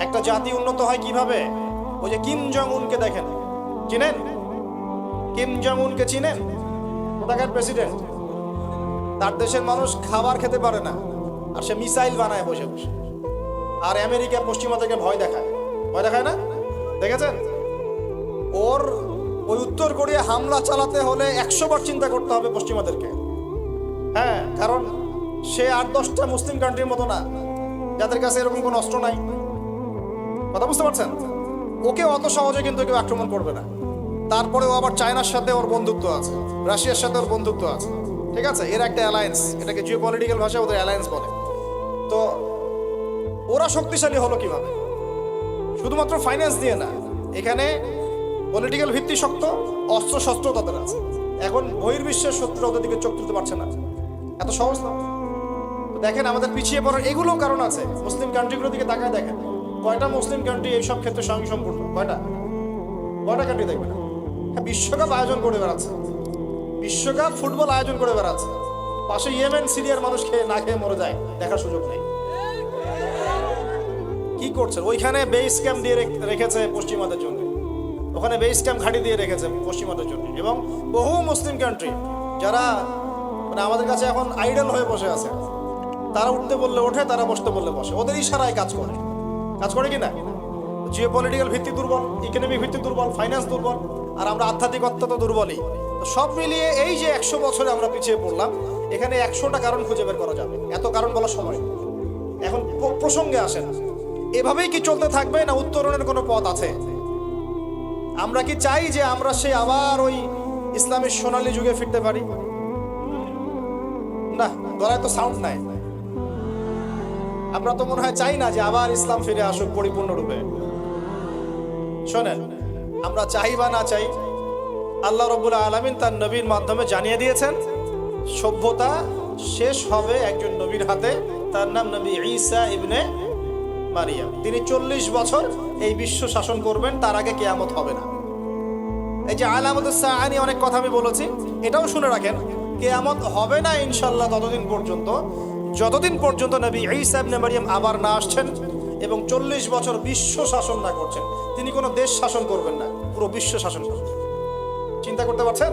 একটা জাতি উন্নত হয় কিভাবে? ওই যে কিম জং উনকে দেখেন, চিনেন? কিম জং উনকে চিনেন? কোথাকার প্রেসিডেন্ট? তার দেশের মানুষ খাবার খেতে পারে না, আর সে মিসাইল বানায় বসে বসে। আর আমেরিকা পশ্চিমাদেরকে ভয় দেখায়, ভয় দেখায় না? দেখেছেন? ওর ওই উত্তর কোরিয়া হামলা চালাতে হলে 100 বার চিন্তা করতে হবে পশ্চিমাদেরকে। হ্যাঁ, কারণ সে 8-10টা মুসলিম কান্ট্রির মতো না যাদের কাছে এরকম কোনো অস্ত্র নাই। কথা বুঝতে পারছেন? ওকে অত সহজে কিন্তু কেউ আক্রমণ করবে না। তারপরেও আবার চায়নার সাথে ওর বন্ধুত্ব আছে, রাশিয়ার সাথে ওর বন্ধুত্ব আছে, ঠিক আছে? এর একটা অ্যালায়েন্স, এটাকে জিও পলিটিক্যাল ভাষায় ওদের অ্যালায়েন্স বলে। তো ওরা শক্তিশালী হলো কিভাবে? শুধুমাত্র ফাইন্যান্স দিয়ে না, এখানে পলিটিক্যাল ভিত্তি শক্ত, অস্ত্র শস্ত্র তাদের আছে। এখন বহির্বিশ্বের শত্রুরা ওদের দিকে চোখ তুলতে পারছে না, এত সহজ না। তো দেখেন আমাদের পিছিয়ে পড়ার এগুলো কারণ আছে। মুসলিম কান্ট্রিগুলোর দিকে তাকায় দেখেন, কয়টা মুসলিম কান্ট্রি এইসব ক্ষেত্রে স্বয়ংসম্পূর্ণ? কয়টা কান্ট্রি দেখবেন? হ্যাঁ, বিশ্বকাপ আয়োজন করে বেড়াচ্ছে, বিশ্বকাপ ফুটবল আয়োজন করে বেড়াচ্ছে, পাশে ইয়েমেন সিরিয়ার মানুষ খেয়ে না খেয়ে মরে যায়, দেখার সুযোগ নেই। কি করছে? ওইখানে বেস ক্যাম্প দিয়ে রেখেছে পশ্চিমাদের জন্য, ওখানে বেস ক্যাম্প ঘাঁটি দিয়ে রেখেছে পশ্চিমাদের জন্য। এবং বহু মুসলিম কান্ট্রি যারা মানে আমাদের কাছে এখন আইডল হয়ে বসে আছে, তারা উঠতে বললে ওঠে, তারা বসতে বললে বসে, ওদের ইশারায় কাজ করে কি না? জিও পলিটিক্যাল ভিত্তি দুর্বল, ইকোনমিক ভিত্তি দুর্বল, ফাইন্যান্স দুর্বল, আর আমরা আধ্যাত্মিকত্ব তো দুর্বলই। সব মিলিয়ে এই যে 100 বছরে আমরা পিছিয়ে পড়লাম, এখানে 100টা কারণ খুঁজে বের করা যাবে। এত কারণ বলার সময় এখন প্রসঙ্গে আসে না। এভাবেই কি চলতে থাকবে, না উত্তরণের কোনো পথ আছে? আমরা কি চাই যে আমরা সে আবার ওই ইসলামের সোনালী যুগে ফিরতে পারি? না, গলায় তো সাউন্ড নাই। আমরা তো মনে হয় চাই না যে আবার ইসলাম ফিরে আসুক পরিপূর্ণরূপে। শোনেন, আমরা চাই বা না চাই, আল্লাহ রাব্বুল আলামিন তার নবীর মাধ্যমে জানিয়ে দিয়েছেন সভ্যতা শেষ হবে একজন নবীর হাতে। তার নাম নবী ঈসা ইবনে মারিয়াম। তিনি 40 বছর এই বিশ্ব শাসন করবেন, তার আগে কিয়ামত হবে না। এই যে আলামাতুস সাআ নিয়ে অনেক কথা আমি বলেছি, এটাও শুনে রাখেন, কিয়ামত হবে না ইনশাআল্লাহ যতদিন পর্যন্ত নবী ঈসা ইবনে মারিয়াম আবার না আসছেন এবং 40 বছর বিশ্ব শাসন না করছেন। তিনি কোনো দেশ শাসন করবেন না, পুরো বিশ্ব শাসন করবেন। চিন্তা করতে পারছেন?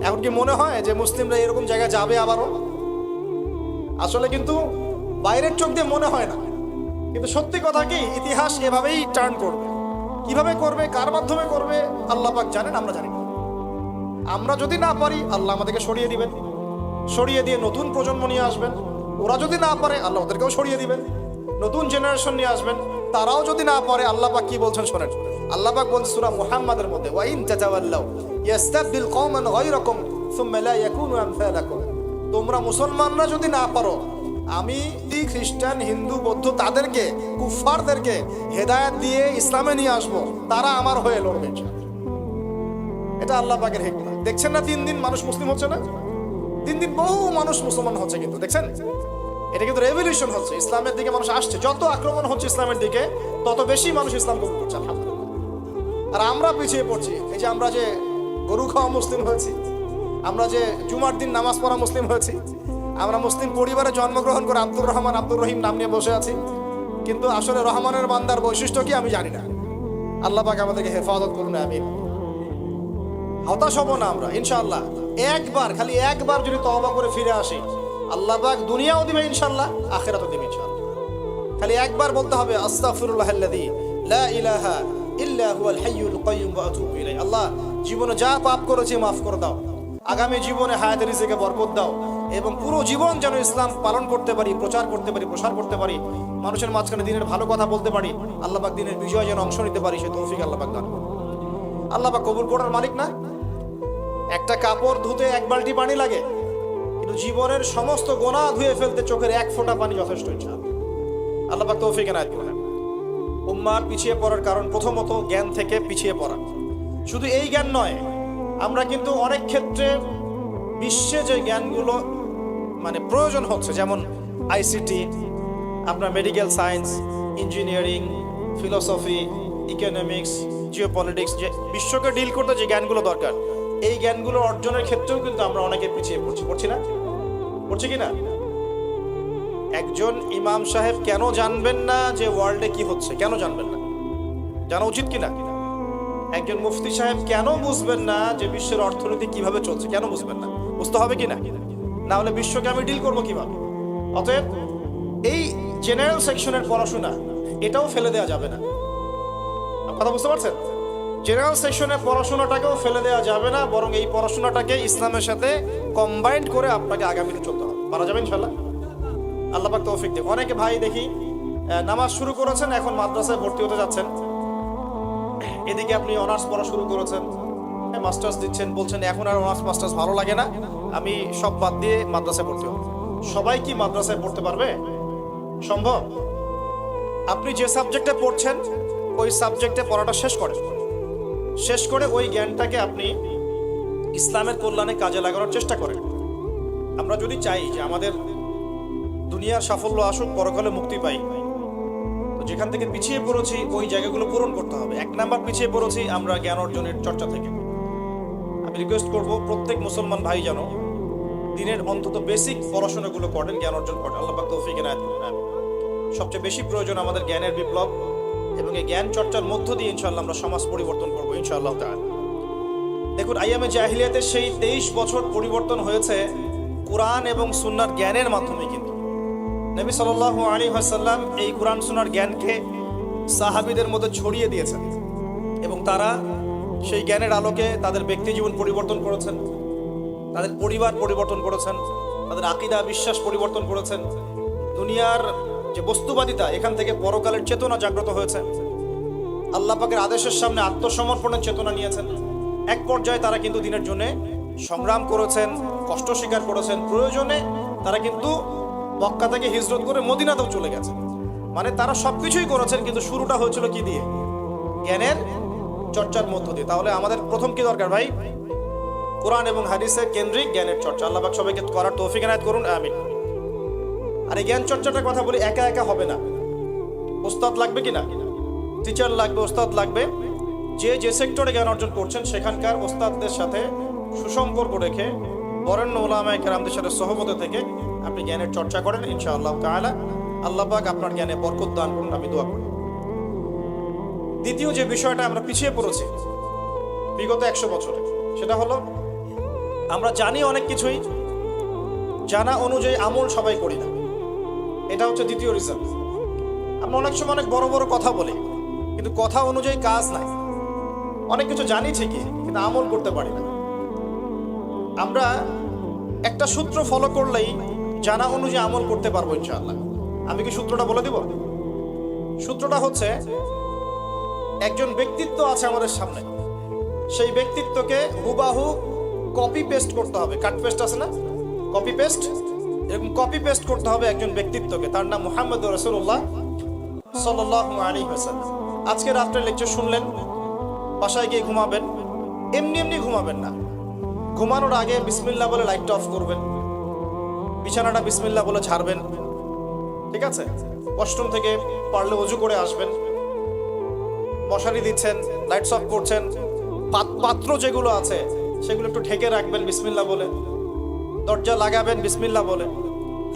এখন কি মনে হয় যে মুসলিমরা এরকম জায়গায় যাবে আবারও? আসলে কিন্তু বাইরের চোখ দিয়ে মনে হয় না, কিন্তু সত্যি কথা কি, ইতিহাস এভাবেই টার্ন করবে। কিভাবে করবে, কার মাধ্যমে করবে, আল্লাহ পাক জানেন, আমরা জানি না। আমরা যদি না পারি, আল্লাহ আমাদেরকে সরিয়ে দিবেন, সরিয়ে দিয়ে নতুন প্রজন্ম নিয়ে আসবেন। ওরা যদি না পারে, আল্লাহ ওদেরকেও সরিয়ে দিবেন, নতুন জেনারেশন নিয়ে আসবেন। তারাও যদি না পারে, আল্লাহ পাক কি বলছেন শোনেন। আল্লাহ পাক বলছেন সূরা মুহাম্মাদের মধ্যে, ওয়া ইন তাতাওয়াল্লাউ ইস্তাবদিল কওমান গায়রাকুম সুম্মা লা ইয়াকুনু আমসালাকুম। তোমরা মুসলমানরা যদি না পারো, আমি খ্রিস্টান, হিন্দু, বৌদ্ধ তাদেরকে, কুফফারদেরকে হেদায়েত দিয়ে ইসলামে নিয়ে আসবো, তারা আমার হয়ে লড়বে। এটা আল্লাহ পাকের হিকমত। দেখছেন না দিন দিন মানুষ মুসলিম হচ্ছে না? দিন দিন বহু মানুষ মুসলমান হচ্ছে, কিন্তু দেখছেন এটা কিন্তু রেভলিউশন হচ্ছে, ইসলামের দিকে মানুষ আসছে। যত আক্রমণ হচ্ছে ইসলামের দিকে, তত বেশি মানুষ ইসলাম কবুল করছে, আলহামদুলিল্লাহ। আর আমরা পিছিয়ে পড়ছি। এই যে আমরা যে গরু খাওয়া মুসলিম হয়েছি, আমরা যে জুমার দিন নামাজ পড়া মুসলিম হয়েছি, আমরা মুসলিম পরিবারে জন্মগ্রহণ করে আব্দুর রহমান, আব্দুর রহিম নাম নিয়ে বসে আছি, কিন্তু আসলে রহমানের বান্দার বৈশিষ্ট্য কি আমি জানি না। আল্লাহ পাক আমাদেরকে হেফাজত করুন, আমিন। হতাশ হব না আমরা ইনশাআল্লাহ। খালি একবার যদি তওবা করে ফিরে আসি, আল্লাহ পাক দুনিয়াও দিবে ইনশাআল্লাহ, আখিরাতও দিবে ইনশাআল্লাহ। খালি একবার বলতে হবে, আস্তাগফিরুল্লাহাল্লাযী লা ইলাহা ইল্লা হুয়াল হাইয়ুল কাইয়্যুম ওয়া আতুবু ইলাইহি। আল্লাহ, জীবনে যা পাপ করেছি মাফ করে দাও, আগামী জীবনে হায়াতের রিজিকে বরকত দাও, এবং পুরো জীবন যেন ইসলাম পালন করতে পারি, প্রচার করতে পারি, প্রসার করতে পারি, মানুষের মাঝখানে দিনের ভালো কথা বলতে পারি, আল্লাহ পাক দিনের বিজয় যেন অংশ নিতে পারি, সে তৌফিক আল্লাহ পাক দান করুন। আল্লাহ পাক কবুল করার মালিক না? একটা কাপড় ধুতে 1 বালতি পানি লাগে, কিন্তু জীবনের সমস্ত গোনাহ ধুয়ে ফেলতে চোখের 1 ফোঁটা পানি যথেষ্ট ইনশাআল্লাহ। আল্লাহ পাক তৌফিক এনায়েত করুন। উম্মার পিছিয়ে পড়ার কারণ প্রথমত জ্ঞান থেকে পিছিয়ে পড়া। শুধু এই জ্ঞান নয়, আমরা কিন্তু অনেক ক্ষেত্রে বিশ্বে যে জ্ঞানগুলো মানে প্রয়োজন হচ্ছে, যেমন আইসিটি, আপনার medical science, engineering, philosophy, economics, geopolitics, যে বিশ্বকে ডিল করতে যে জ্ঞানগুলো দরকার, এই জ্ঞানগুলো অর্জনের ক্ষেত্রেও কিন্তু আমরা অনেকে পিছিয়ে পড়ছি না? পড়ছি কি না? একজন ইমাম সাহেব কেন জানবেন না যে ওয়ার্ল্ডে কি হচ্ছে? কেন জানবেন না? জানা উচিত কিনা? একজন মুফতি সাহেব কেন বুঝবেন না যে বিশ্বের অর্থনীতি কিভাবে চলছে? কেন বুঝবেন না? বুঝতে হবে কিনা? না হলে বিশ্বকে আমি ডিল করবো কিভাবে? অতএব এই জেনারেল সেকশনের পড়াশোনা এটাও ফেলে দেওয়া যাবে না। কথা বুঝতে পারছেন? জেনারেল সেকশনের পড়াশোনাটাকেও ফেলে দেওয়া যাবে না, বরং এই পড়াশোনাটাকে ইসলামের সাথে কম্বাইন্ড করে আপনাকে আগামীতে চলতে হবে। পারা যাবে ইনশাল্লাহ। আল্লাহ পাক তৌফিক দেন। অনেকে ভাই দেখি নামাজ শুরু করেছেন, এখন মাদ্রাসায় ভর্তি হতে যাচ্ছেন। এদিকে আপনি অনার্স পড়া শুরু করেছেন, মাস্টার্স দিচ্ছেন, বলছেন এখন আর অনার্স মাস্টার্স ভালো লাগে না, আমি সব বাদ দিয়ে মাদ্রাসায় পড়তে হবে। সবাই কি মাদ্রাসায় পড়তে পারবে? সম্ভব? আপনি যে সাবজেক্টে পড়ছেন ওই সাবজেক্টে পড়াটা শেষ করে ওই জ্ঞানটাকে আপনি ইসলামের কল্যাণে কাজে লাগানোর চেষ্টা করেন। আমরা যদি চাই যে আমাদের দুনিয়ার সাফল্য আসুক, পরকালে মুক্তি পাই, তো যেখান থেকে পিছিয়ে পড়েছি ওই জায়গাগুলো পূরণ করতে হবে। 1 নাম্বার পিছিয়ে পড়েছি আমরা জ্ঞান অর্জনের চর্চা থেকে। আমি রিকোয়েস্ট করব প্রত্যেক মুসলমান ভাই যেন দিনের অন্তত বেসিক পড়াশোনাগুলো করেন, জ্ঞান অর্জন করেন। আল্লাহ পাক তৌফিক এনায়েত করুন। সবচেয়ে বেশি প্রয়োজন আমাদের জ্ঞানের বিপ্লব, এবং এই জ্ঞান চর্চার মধ্য দিয়ে ইনশাআল্লাহ আমরা সমাজ পরিবর্তন করবো ইনশাআল্লাহ তাআলা। দেখুন, আইয়ামে জাহিলিয়াতের সেই 23 বছর পরিবর্তন হয়েছে কোরআন এবং সুন্নাহর জ্ঞানের মাধ্যমে। কিন্তু নবী সাল্লাল্লাহু আলাইহি ওয়াসাল্লাম এই কোরআন সুন্নাহর জ্ঞানকে সাহাবীদের মধ্যে ছড়িয়ে দিয়েছেন, এবং তারা সেই জ্ঞানের আলোকে তাদের ব্যক্তি জীবন পরিবর্তন করেছেন, তাদের পরিবার পরিবর্তন করেছেন, তাদের আকীদা বিশ্বাস পরিবর্তন করেছেন। দুনিয়ার যে বস্তুবাদিতা, এখান থেকে পরকালের চেতনা জাগ্রত হয়েছে। আল্লাহ পাকের আদেশের সামনে আত্মসমর্পণের চেতনা নিয়েছেন। এক পর্যায়ে তারা কিন্তু দিনের জন্য সংগ্রাম করেছেন, কষ্ট স্বীকার করেছেন। প্রয়োজনে তারা কিন্তু মক্কা থেকে হিজরত করে মদিনাতেও চলে গেছে। মানে তারা সবকিছুই করেছেন, কিন্তু শুরুটা হয়েছিল কি দিয়ে? জ্ঞানের চর্চার মধ্য দিয়ে। তাহলে আমাদের প্রথম কি দরকার ভাই? কোরআন এবং হাদিসের কেন্দ্রিক জ্ঞানের চর্চা। আল্লাহ পাক সবাইকে করার তৌফিক এনায়েত করুন, আমিন। আর এই জ্ঞান চর্চাটার কথা বলি, একা একা হবে না, ওস্তাদ লাগবে কিনা? টিচার লাগবে, ওস্তাদ লাগবে। যে সেক্টরে জ্ঞান অর্জন করছেন সেখানকার ওস্তাদদের সাথে সুসম্পর্ক রেখে বরেণ্য উলামায়ে কেরামদের সাথে সহবতে থেকে আপনি জ্ঞানের চর্চা করেন ইনশাআল্লাহ তাআলা। আল্লাহ পাক আপনার জ্ঞানে বরকত দান করুন, আমি দোয়া করি। দ্বিতীয় যে বিষয়টা আমরা পিছিয়ে পড়েছি বিগত 100 বছরে, সেটা হলো আমরা জানি অনেক কিছুই, জানা অনুযায়ী আমল সবাই করি না। এটা হচ্ছে দ্বিতীয় রিজন। আমরা অনেক সময় অনেক বড় বড় কথা বলি, কিন্তু কথা অনুযায়ী কাজ নাই। অনেক কিছু জানি ঠিকই, কিন্তু আমল করতে পারি না। আমরা একটা সূত্র ফলো করলেই জানা অনুযায়ী আমল করতে পারবো ইনশাআল্লাহ। আমি কি সূত্রটা বলে দিব? সূত্রটা হচ্ছে, একজন ব্যক্তিত্ব আছে আমাদের সামনে, সেই ব্যক্তিত্বকে হুবাহু কপি পেস্ট করতে হবে। কাট পেস্ট আছে না, কপি পেস্ট, এরকম কপি পেস্ট করতে হবে একজন ব্যক্তিত্বকে। তার নাম মুহাম্মদুর রাসূলুল্লাহ সাল্লাল্লাহু আলাইহি ওয়াসাল্লাম। আজকে রাত্রে লেকচার শুনলেন, বাসায় গিয়ে ঘুমাবেন। এমনি এমনি ঘুমাবেন না, ঘুমানোর আগে বিসমিল্লাহ বলে লাইটটা অফ করবেন, বিছানাটা বিসমিল্লাহ বলে ঝাড়বেন, ঠিক আছে? ওয়াশরুম থেকে পারলে ওযু করে আসবেন, মশারি দিচ্ছেন, লাইটস অফ করছেন, পাত্র যেগুলো আছে সেগুলো একটু ঢেকে রাখবেন বিসমিল্লাহ বলে, দরজা লাগাবেন বিসমিল্লাহ বলে।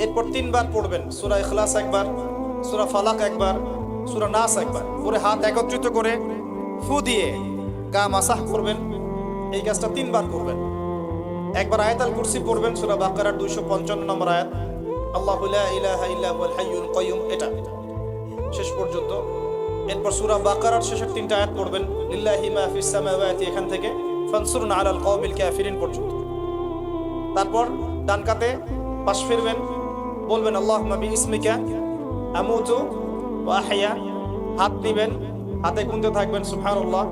এরপর 3 বার পড়বেন সূরা ইখলাস একবার, সূরা ফালাক একবার, সূরা নাস একবার, পরে হাত একত্রিত করে ফু দিয়ে গা মাসাহ করবেন। এই কাজটা 3 বার করবেন। একবার আয়াতুল কুরসি পড়বেন, সূরা বাকারার 255 নম্বর আয়াত, আল্লাহু লা ইলাহা ইল্লা হুয়াল হাইয়ুল কাইয়ুম, এটা শেষ পর্যন্ত। এরপর সূরা বাকারার শেষের 3টা আয়াত পড়বেন, লিল্লাহি মা ফিস সামাওয়াতি, এখান থেকে ফানসুরনা আলাল কওমিল কাফিরিন পর্যন্ত। তারপর ডান কাতে পাশ ফিরবেন, বলবেন আল্লাহুম্মা বিইসমিকা আমুতু ওয়া আহইয়া। হাত দিবেন, হাতে গুনতে থাকবেন সুবহানাল্লাহ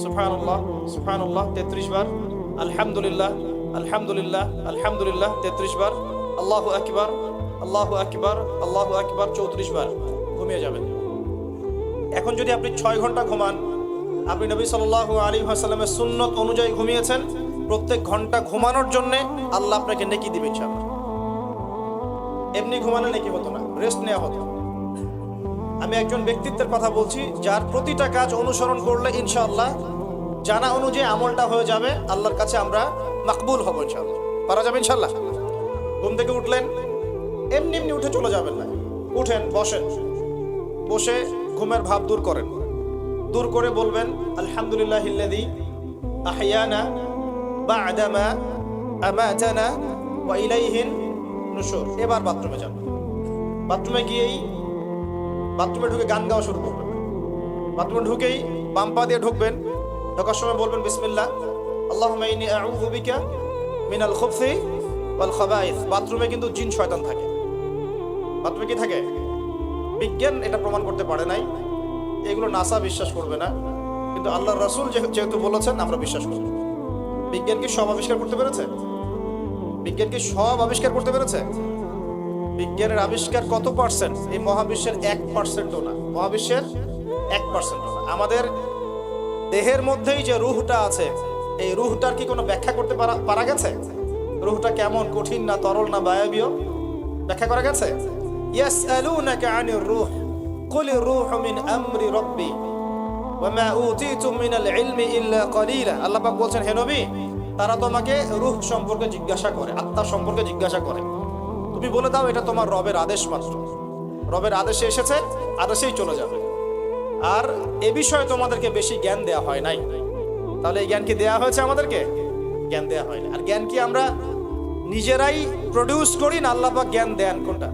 সুবহানাল্লাহ সুবহানাল্লাহ 33 বার, আলহামদুলিল্লাহ আলহামদুলিল্লাহ আলহামদুলিল্লাহ 33 বার, আল্লাহু আকবার আল্লাহু আকবার আল্লাহু আকবার 34 বার। ঘুমিয়ে যাবেন। এখন যদি আপনি 6 ঘন্টা ঘুমান, আপনি নবী সাল্লাল্লাহু আলাইহি ওয়াসাল্লামের সুন্নত অনুযায়ী ঘুমিয়েছেন। প্রত্যেক ঘন্টা ঘুমানোর জন্য আল্লাহ আপনাকে নেকি দিবে ইনশাআল্লাহ। এমনি ঘুমানো নেকি হতো না, রেস্ট নেওয়া হতো। আমি একজন ব্যক্তিত্বের কথা বলছি, যার প্রতিটা কাজ অনুসরণ করলে ইনশাআল্লাহ জানা অনুযায়ী আমলটা হয়ে যাবে, আল্লাহর কাছে আমরা মাকবুল হব ইনশাআল্লাহ। পারা যাবে ইনশাআল্লাহ। ঘুম থেকে উঠলেন, এমনি এমনি উঠে চলে যাবেন না, উঠেন, বসেন, বসে ঘুমের ভাব দূর করেন, দূর করে বলবেন আলহামদুলিল্লাহিল্লাযী আহইয়ানা বা'দামা আমাতানা ওয়া ইলাইহিন নুশুর। এবার বাথরুমে যান, বাথরুমে গিয়েই বাথরুমে ঢুকে গান গাওয়া শুরু করবেন। বাথরুমে ঢুকেই বাম পা দিয়ে ঢুকবেন, ঢোকার সময় বলবেন বিসমিল্লাহ আল্লাহুম্মা ইন্নী আউযু বিকা মিনাল খুবসি ওয়াল খাবাইস। বাথরুমে কিন্তু জিন শয়তান থাকে। বাথরুমে কি থাকে? বিজ্ঞান এটা প্রমাণ করতে পারে নাই, এগুলো নাসা বিশ্বাস করবে না, কিন্তু আল্লাহর রাসূল যেহেতু বলেছেন আমরা বিশ্বাস করব। বিজ্ঞান কি সব আবিষ্কার করতে পেরেছে? বিজ্ঞান কি সব আবিষ্কার করতে পেরেছে? বিজ্ঞানের আবিষ্কার কত পার্সেন্ট? এই মহাবিশ্বের 1%ও না, মহাবিশ্বের 1%ও না। আমাদের দেহের মধ্যেই যে রূহটা আছে, এই রূহটার কি কোনো ব্যাখ্যা করতে পারা গেছে? রূহটা কেমন, কঠিন না তরল না বায়বীয়, ব্যাখ্যা করা গেছে? ইয়াসআলুনাকা আনির রূহ কুলির রূহু মিন আমরি রাব্বি ওয়া মা উতীতুম মিনাল ইলমি ইল্লা কলিলা। আল্লাহ পাক বলছেন, হে নবী, তারা তোমাকে রূহ সম্পর্কে জিজ্ঞাসা করে, আত্মা সম্পর্কে জিজ্ঞাসা করে, তুমি বলে দাও এটা তোমার রবের আদেশ মাত্র। রবের আদেশে এসেছে, আদেশেই চলে যাবে। আর এ বিষয়ে তোমাদেরকে বেশি জ্ঞান দেয়া হয় নাই। তাহলে এই জ্ঞান কি দেয়া হয়েছে আমাদেরকে? জ্ঞান দেয়া হয় না। আর জ্ঞান কি আমরা নিজেরাই প্রডিউস করি না আল্লাহ পাক জ্ঞান দেন? কোনটা?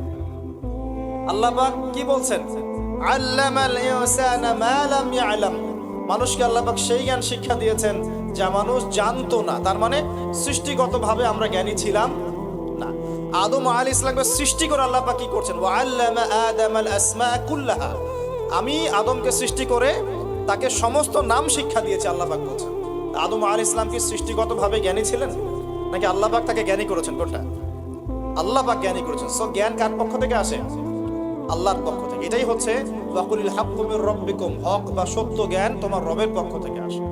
আল্লাহ পাক কি বলছেন? আল্লামাল ইনসানা মা লাম ইয়ালাম। মানুষকে আল্লাহ পাক সেই জ্ঞান শিক্ষা দিয়েছেন যা মানুষ জানতো না। তার মানে সৃষ্টিগতভাবে আমরা জ্ঞানী ছিলাম না। আদম আলাইহিস ইসলামকে সৃষ্টি করে আল্লাহ পাক কি করছেন? ওয়া আল্লামা আদামাল আসমা কুল্লাহা। আমি আদমকে সৃষ্টি করে তাকে সমস্ত নাম শিক্ষা দিয়েছি, আল্লাহ পাক বলছেন। আদম আলাইহিস ইসলাম কি সৃষ্টিগতভাবে জ্ঞানী ছিলেন, নাকি আল্লাহ পাক তাকে জ্ঞানী করেছেন? কোনটা? আল্লাহ পাক জ্ঞানী করেছেন। সো জ্ঞান কার পক্ষ থেকে আসে? আল্লাহর পক্ষ থেকে। এটাই হচ্ছে ওয়াকুলিল হাক্কু মির রাব্বিকুম, হক বা সত্য জ্ঞান তোমার রবের পক্ষ থেকে আসে।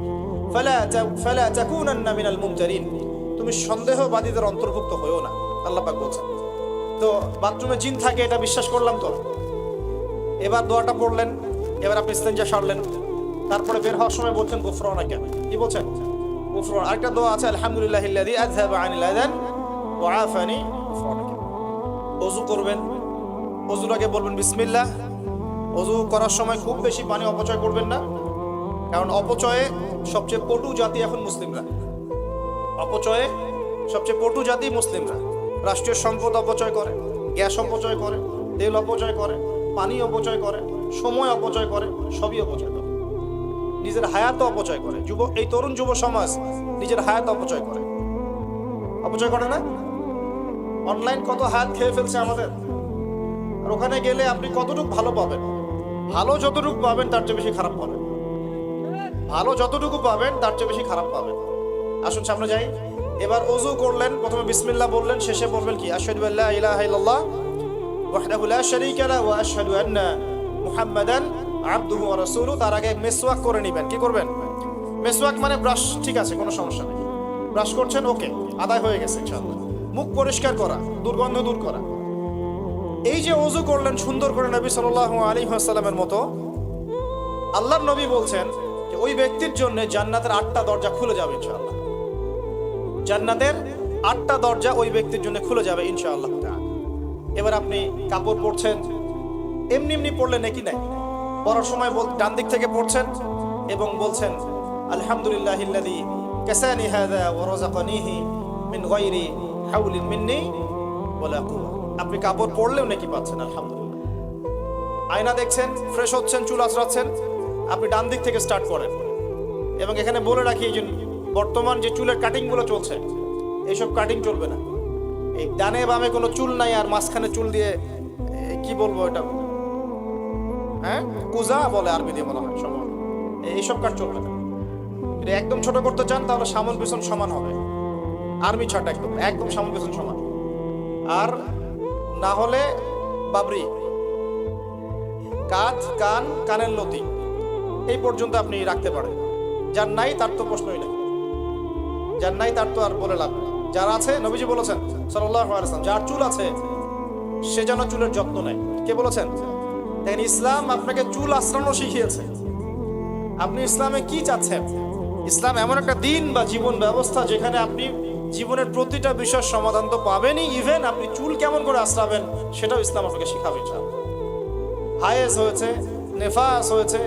ফালা তাকুনান্না মিনাল মুমতারিন, তুমি সন্দেহবাদীদের অন্তর্ভুক্ত হয়ো না, আল্লাহ পাক বলছেন। তো বাথরুমে জিন থাকে এটা বিশ্বাস করলাম তো। এবার দোয়াটা পড়লেন, এবার আপনি ইস্তেনজা সারলেন, তারপরে বের হওয়ার সময় বলছেন গুফরানাকা। কি বলছেন? গুফরান। আরেকটা দোয়া আছে আলহামদুলিল্লাহিল্লাযী আযহাবা আনিল আযান ওয়া আফানি গুফরানাকা। ওযু করবেন, ওযুর আগে বলবেন বিসমিল্লাহ। ওযু করার সময় খুব বেশি পানি অপচয় করবেন না, কারণ অপচয়ে সবচেয়ে পটু জাতি এখন মুসলিমরা। অপচয়ে সবচেয়ে পটু জাতি মুসলিমরা। রাষ্ট্রীয় সম্পদ অপচয় করে, গ্যাস অপচয় করে, তেল অপচয় করে, পানি অপচয় করে, সময় অপচয় করে, সবই অপচয় করে। নিজের হায়াত অপচয় করে। এই তরুণ যুব সমাজ নিজের হায়াত অপচয় করে। অপচয় করে না? অনলাইন কত হায়াত খেয়ে ফেলছে আমাদের। আর ওখানে গেলে আপনি কতটুকু ভালো পাবেন? ভালো যতটুকু পাবেন তার চেয়ে বেশি খারাপ পাবেন। ভালো যতটুকু পাবেন তার চেয়ে বেশি খারাপ পাবেন। আসুন সামনে যাই। এবার ওযু করলেন, প্রথমে বিসমিল্লাহ বললেন, শেষে বলবেন কি? আশহাদু আল্লা ইলাহা ইল্লাল্লাহ ওয়াহদাহু লা শারীকা লাহু ওয়া আশহাদু আন্না মুহাম্মাদান আবদুহু ওয়া রাসূলুহু। তার আগে মেসওয়াক করে নেবেন। কি করবেন? মেসওয়াক মানে ব্রাশ, ঠিক আছে, কোনো সমস্যা নেই। ব্রাশ করছেন, ওকে, আদায় হয়ে গেছে ইনশাআল্লাহ। মুখ পরিষ্কার করা, দুর্গন্ধ দূর করা। এই যে ওযু করলেন সুন্দর করে নবী সাল্লাল্লাহু আলাইহি ওয়াসাল্লামের মতো, আল্লাহর নবী বলছেন যে ওই ব্যক্তির জন্য জান্নাতের 8টা দরজা খুলে যাবে ইনশাআল্লাহ। জান্নাতের 8টা দরজা ওই ব্যক্তির জন্য খুলে যাবে ইনশাআল্লাহ। এবার আপনি কাপড় পরছেন, এমনি এমনি পড়লে নাকি নাই, পড়ার সময় ডান দিক থেকে পড়ছেন এবং বলছেন আলহামদুলিল্লাহিল্লাযী কাসানি হাযা ওয়া রাযাকানিহি মিন গায়রি হাওলিন মিন্নি ওয়ালা কুওয়া। আপনি কাপড় পরলেও নাকি পাচ্ছেন আলহামদুলিল্লাহ। আয়না দেখছেন, ফ্রেশ হচ্ছেন, চুল আঁচড়াচ্ছেন, আপনি ডান দিক থেকে স্টার্ট করেন। এবং এখানে বলে রাখি, এই যে বর্তমান যে চুলের কাটিংগুলো চলছে, এইসব কাটিং চলবে না। এই ডানে বামে কোনো চুল নাই আর মাঝখানে চুল দিয়ে কি বলবো এটা, হ্যাঁ, কুজা বলে আরবি দিয়ে বলা হয় সমান, এইসব কাট চলবে না। যদি একদম ছোট করতে চান তাহলে সামন পেছন সমান হবে, আর্মি ছাট একদম একদম সামন পেছন সমান। আর না হলে বাবরি, কাঁধ, কান, কানের লতি এই পর্যন্ত আপনি রাখতে পারেন। যার নাই তার তো প্রশ্নই নাই, যার নাই তার তো আর বলে লাভ নেই। যার আছে, নবীজি বলেছেন সাল্লাল্লাহু আলাইহি ওয়াসাল্লাম, যার চুল আছে সে যেন চুলের যত্ন নেয়। কে বলেছেন? দেখেন, ইসলাম আপনাকে চুল আঁচড়ানো শিখিয়েছে। আপনি ইসলামে কি চাচ্ছেন? ইসলাম এমন একটা দিন বা জীবন ব্যবস্থা যেখানে আপনি জীবনের প্রতিটা বিষয়ের সমাধান তো পাবেনই, ইভেন আপনি চুল কেমন করে আঁচড়াবেন সেটাও ইসলাম আপনাকে শিখাবে। হায়েজ হয়েছে, নেফাস হয়েছে,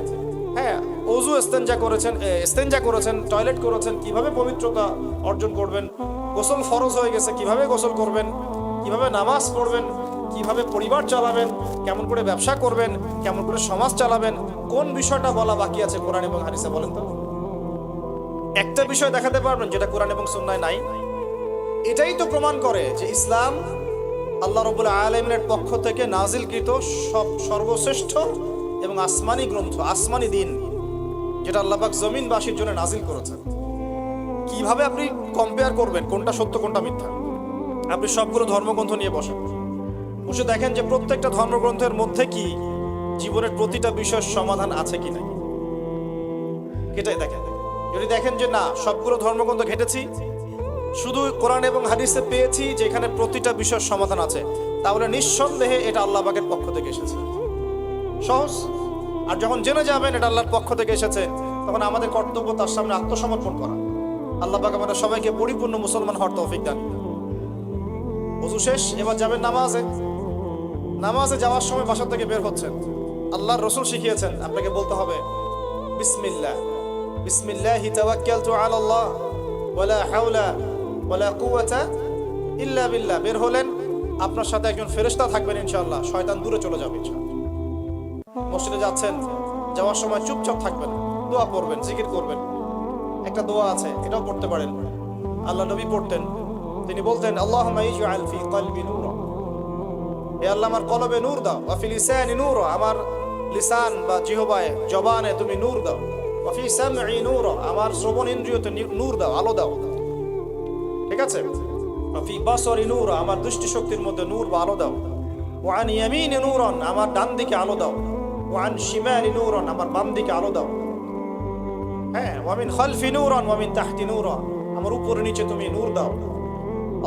হ্যাঁ, ওযু ইস্তেঞ্জা করেছেন, টয়লেট করেছেন, কিভাবে পবিত্রতা অর্জন করবেন, গোসল ফরজ হয়ে গেছে, কিভাবে গোসল করবেন, কিভাবে নামাজ পড়বেন, কিভাবে পরিবার চালাবেন, কেমন করে ব্যবসা করবেন, কেমন করে সমাজ চালাবেন, কোন বিষয়টা বলা বাকি আছে কোরআন এবং হাদিসে বলেন তো? একটা বিষয় দেখাতে পারবেন যেটা কোরআন এবং সুন্নায় নাই? এটাই তো প্রমাণ করে যে ইসলাম আল্লাহ রাব্বুল আলামিনের পক্ষ থেকে নাজিলকৃত সর্বশ্রেষ্ঠ এবং আসমানি গ্রন্থ, আসমানি দিন, যেটা আল্লাহ পাক জমিনবাসীর জন্য নাজিল করেছেন। কিভাবে আপনি কম্পেয়ার করবেন কোনটা সত্য কোনটা মিথ্যা? আপনি সবগুলো ধর্মগ্রন্থ নিয়ে বসে দেখেন যে প্রত্যেকটা ধর্মগ্রন্থের মধ্যে কি জীবনের প্রতিটা বিষয়ের সমাধান আছে কি নাই, এটাই দেখেন। যদি দেখেন যে না, সবগুলো ধর্মগ্রন্থ ঘেটেছি, শুধু কোরআন এবং হাদিসে পেয়েছি যে এখানে প্রতিটা বিষয়ের সমাধান আছে, তাহলে নিঃসন্দেহে এটা আল্লাহ পাকের পক্ষ থেকে এসেছে, সহজ। আর যখন জেনে যাবেন এটা আল্লাহর পক্ষ থেকে এসেছে, তখন আমাদের কর্তব্য তার সামনে আত্মসমর্পণ করা। আল্লাহ পাক আমাদের সবাইকে পরিপূর্ণ মুসলমান হওয়ার তৌফিক দান। ওযু শেষ, এবার যাবেন নামাজে যাওয়ার সময় বাসা থেকে বের হচ্ছেন, আল্লাহর রাসূল শিখিয়েছেন আপনাকে বলতে হবে বিসমিল্লাহি তাওয়াক্কালতু আলাল্লাহ ওয়ালা হাওলা ওয়ালা কুওয়াতা ইল্লা বিল্লাহ। বের হলেন, আপনার সাথে একজন ফেরেশতা থাকবেন ইনশাআল্লাহ, শয়তান দূরে চলে যাবে ইনশাআল্লাহ। মসজিদে যাচ্ছেন, যাওয়ার সময় চুপচাপ থাকবেন, দোয়া পড়বেন, জিকির করবেন। একটা দোয়া আছে, এটাও পড়তে পারেন, আল্লাহ নবী পড়তেন। তিনি বলতেন আল্লাহুম্মা ইজআল ফি কলবি নূরা, হে আল্লাহ আমার কলবে নূর দাও, ওয়া ফি লিসানি নূরা, আমার লিসান বা জিহবায় জবানে তুমি নূর দাও, ওয়া ফি সামঈ নূরা, আমার শ্রবণ ইন্দ্রিয়তে নূর দাও, আলো দাও, ঠিক আছে? ওয়া ফি বাসরি নূরা, আমার দৃষ্টি শক্তির মধ্যে নূর বা আলো দাও, ওয়া আন ইয়ামিনি নূরান, আমার ডান দিকে আলো দাও, ওয়া আন শিমালি নূরান, আমার বাম দিকে আলো দাও, হ্যাঁ, ওয়া মিন খালফি নূরান ওয়া মিন তাহতি নূরা, আমার উপরে নিচে তুমি নূর দাও।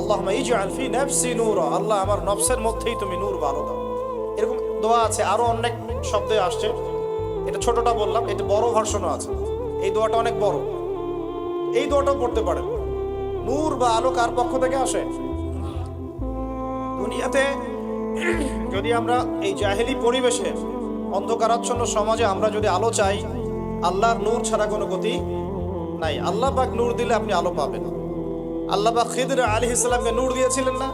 আল্লাহুম্মা ইজআল ফি নাফসি নূরা, আল্লাহ আমার নফসের মধ্যেই তুমি নূর বা আলো দাও। এরকম দোয়া আছে, আরো অনেক শব্দে আসছে। এটা ছোটটা বললাম, এটা বড় ভার্সনও আছে। এই দোয়াটা অনেক বড়, এই দোয়াটাও পড়তে পারেন। নূর বা আলো কার পক্ষ থেকে আসে? দুনিয়াতে যদি আমরা এই জাহেলি পরিবেশে, অন্ধকারাচ্ছন্ন সমাজে আমরা যদি আলো চাই, আল্লাহর নূর ছাড়া কোনো গতি নাই। আল্লাহ পাক নূর দিলে আপনি আলো পাবেন। আল্লাহ পাক খিদর আলাইহিস সালামকে নূর দিয়েছিলেন না?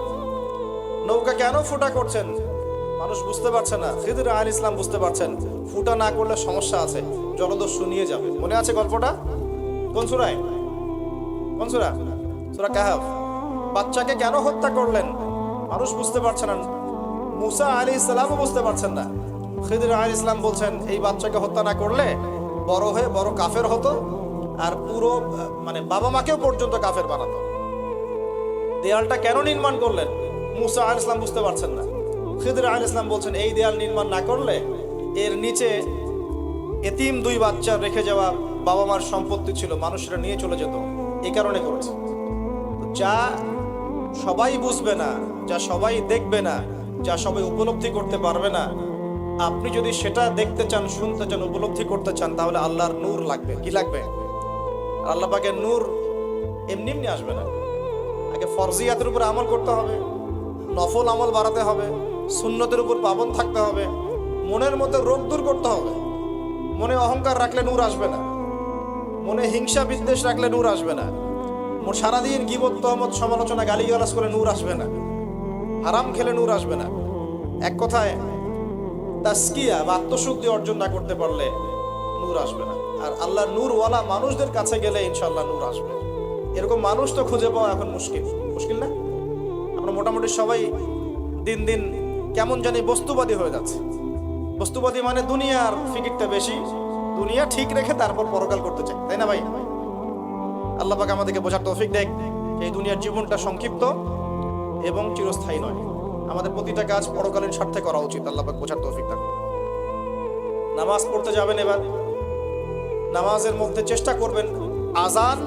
নৌকা কেন ফুটা করছেন মানুষ বুঝতে পারছে না, খিদর আলাইহিস সালাম বুঝতে পারছেন ফুটা না করলে সমস্যা আছে, জলদস্যু নিয়ে যাবে। মনে আছে গল্পটা? কোন সূরায়? কোন সূরা? সূরা কাহফ। বাচ্চাকে কেন হত্যা করলেন মানুষ বুঝতে পারছে না, মুসা আলাইহিস সালামও বুঝতে পারছেন না। খিদর আলাইহিস সালাম বলছেন এই বাচ্চাকে হত্যা না করলে বড় হয়ে বড় কাফের হতো, আর পুরো বাবা মাকেও পর্যন্ত কাফের বানাতো। দেয়ালটা কেন নির্মাণ করলেন মুসা আলাইহিস সালাম বুঝতে পারছেন না। খিদর আলাইহিস সালাম বলছেন এই দেয়াল নির্মাণ না করলে এর নিচে এতিম দুই বাচ্চা রেখে যাওয়া বাবা মার সম্পত্তি ছিল, মানুষরা নিয়ে চলে যেত, এই কারণে করেছে। যা সবাই বুঝবে না, যা সবাই দেখবে না, যা সবাই উপলব্ধি করতে পারবে না, আপনি যদি সেটা দেখতে চান, শুনতে চান, উপলব্ধি করতে চান, তাহলে আল্লাহর নূর লাগবে। কি লাগবে? আল্লাহ পাকের নূর এমনি এমনি আসবে না। আগে ফরজিয়াতের উপর আমল করতে হবে, নফল আমল বাড়াতে হবে, সুন্নতের উপর পাবন থাকতে হবে, মনের মধ্যে রোগ দূর করতে হবে। মনে অহংকার রাখলে নূর আসবে না, মনে হিংসা বিদ্বেষ রাখলে নূর আসবে না, সারাদিন গীবত তহমত সমালোচনা গালিগালাজ করে নূর আসবে না, হারাম খেলে নূর আসবে না। এক কথায় তাসকিয়া বা আত্মশুদ্ধি অর্জন না করতে পারলে নূর আসবে না। আর আল্লাহর নূরওয়ালা মানুষদের কাছে গেলে ইনশাআল্লাহ নূর আসবে। এরকম মানুষ তো খুঁজে পাওয়া এখন মুশকিল না? আমরা মোটামুটি সবাই দিন দিন কেমন জানি বস্তুবাদী হয়ে যাচ্ছে। বস্তুবাদী মানে দুনিয়ার ফিকিরটা বেশি, দুনিয়া ঠিক রেখে তারপর পরকাল করতে চাই, তাই না ভাই? আল্লাহ পাক আমাদেরকে বোঝার তৌফিক দেখ, এই দুনিয়ার জীবনটা সংক্ষিপ্ত এবং চিরস্থায়ী নয়। আমাদের প্রতিটা কাজ পরকালীন স্বার্থে করা উচিত। আল্লাহ পাক বোঝার তৌফিক দেন। নামাজ পড়তে যাবেন, এবার নামাজের মধ্যে চেষ্টা করবেন আজান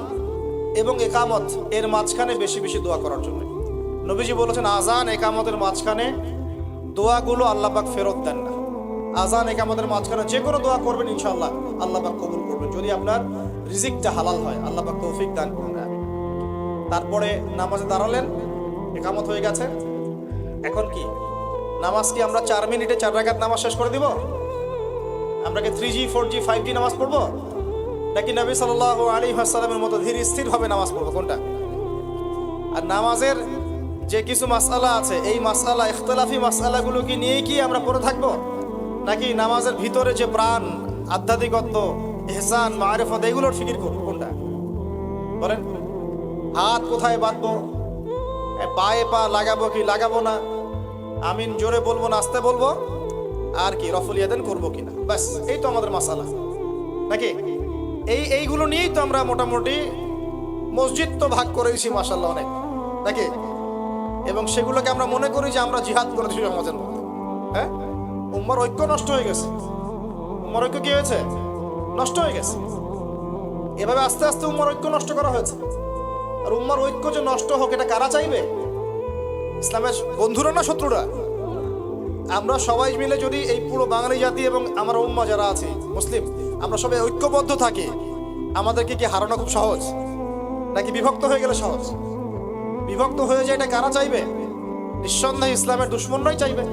এবং একামত এর মাঝখানে বেশি বেশি দোয়া করার জন্য। নবীজি বলেছেন আজান একামতের মাঝখানে দোয়াগুলো আল্লাহ পাক ফেরত দেন না। আজান একামতের মাঝখানে যে কোনো দোয়া করবেন ইনশাআল্লাহ আল্লাহ পাক কবুল করবেন, যদি আপনার রিজিকটা হালাল হয়। আল্লাহ পাক তৌফিক দান করুন। তারপরে নামাজে দাঁড়ালেন, একামত হয়ে গেছে, এখন কি নামাজ কি আমরা 4 মিনিটে 4 রাকাত নামাজ শেষ করে দিব? আমরা কি 3G 4G 5G নামাজ পড়বো, নাকি নবী সাল্লাল্লাহু আলাইহি ওয়াসাল্লামের মতো ধীর স্থির ভাবে নামাজ পড়বো, কোনটা? আর নামাজের যে কিছু মাসআলা আছে, এই মাসআলা ইখতিলাফি মাসআলাগুলো কি নিয়ে কি আমরা পড়ে থাকবো, নাকি নামাজের ভিতরে যে প্রাণ, আধ্যাত্মিকত্ব, ইহসান, মারিফত, এগুলোর ফিকির করবো, কোনটা বলেন? হাত কোথায় বাঁধবো, পায়ে পা লাগাবো কি লাগাবো না, আমিন জোরে বলবো না আস্তে বলবো, আর কি রফুল ইয়াদান করবো কিনা, ব্যাস এই তো আমাদের মাসালা নাকি? এইগুলো নিয়েই তো আমরা মোটামুটি মসজিদ তো ভাগ করে দিয়েছি মাশাআল্লাহ অনেক, নাকি? এবং সেগুলোকে আমরা মনে করি যে আমরা জিহাদ করে দিয়েছি সমাজের মধ্যে। হ্যাঁ, উম্মার ঐক্য নষ্ট হয়ে গেছে। উম্মার ঐক্য কি হয়েছে? নষ্ট হয়ে গেছে। এভাবে আস্তে আস্তে উম্মার ঐক্য নষ্ট করা হয়েছে। আর উম্মার ঐক্য যে নষ্ট হোক, এটা কারা চাইবে? ইসলামের বন্ধুরা না শত্রুরা? আমরা সবাই মিলে যদি এই পুরো বাঙালি জাতি এবং আমার উম্মা যারা আছে মুসলিম, আমরা সবাই ঐক্যবদ্ধ থাকি, আমাদেরকে কি হারানো খুব সহজ, নাকি বিভক্ত হয়ে গেলে সহজ? বিভক্ত হয়ে যায়, এটা কারা চাইবে? নিঃসন্দেহে ইসলামের দুশ্মনরাই চাইবে।